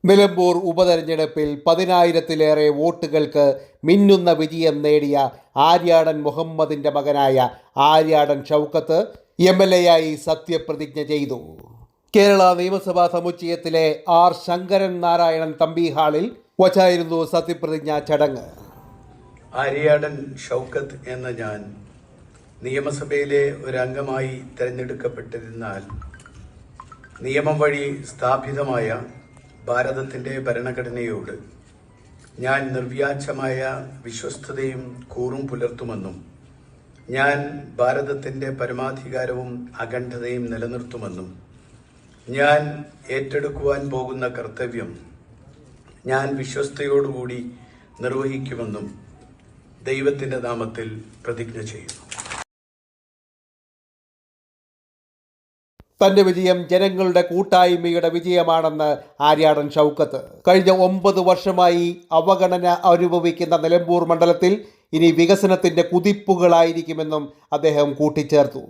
നിലമ്പൂർ ഉപതെരഞ്ഞെടുപ്പിൽ 10,000-ലേറെ വോട്ടുകൾക്ക് മിന്നുന്ന വിജയം നേടിയ ആര്യാടൻ മുഹമ്മദിന്റെ മകനായ ആര്യാടൻ ഷൗക്കത്ത് MLA-ആയി സത്യപ്രതിജ്ഞ ചെയ്തു. കേരള നിയമസഭാ സമുച്ചയത്തിലെ ആർ ശങ്കരൻ നാരായണൻ തമ്പി ഹാളിൽ വച്ചായിരുന്നു സത്യപ്രതിജ്ഞാ ചടങ്ങ്. ആര്യാടൻ ഷൗക്കത്ത് എന്ന ഞാൻ നിയമസഭയിലെ ഒരു അംഗമായി തിരഞ്ഞെടുക്കപ്പെട്ടിരുന്നാൽ നിയമം വഴി സ്ഥാപിതമായ ഭാരതത്തിന്റെ ഭരണഘടനയോട് ഞാൻ നിർവ്യാജമായ വിശ്വസ്തതയും കൂറും പുലർത്തുമെന്നും ഞാൻ ഭാരതത്തിന്റെ പരമാധികാരവും അഖണ്ഡതയും നിലനിർത്തുമെന്നും ഞാൻ ഏറ്റെടുക്കുവാൻ പോകുന്ന കർത്തവ്യം ഞാൻ വിശ്വസ്തയോടുകൂടി നിർവഹിക്കുമെന്നും ദൈവത്തിന്റെ നാമത്തിൽ പ്രതിജ്ഞ ചെയ്യുന്നു. തന്റെ വിജയം ജനങ്ങളുടെ കൂട്ടായ്മയുടെ വിജയമാണെന്ന് ആര്യാടൻ ഷൗക്കത്ത്. കഴിഞ്ഞ 9 വർഷമായി അവഗണന അനുഭവിക്കുന്ന നിലമ്പൂർ മണ്ഡലത്തിൽ ഇനി വികസനത്തിന്റെ കുതിപ്പുകളായിരിക്കുമെന്നും അദ്ദേഹം കൂട്ടിച്ചേർത്തു.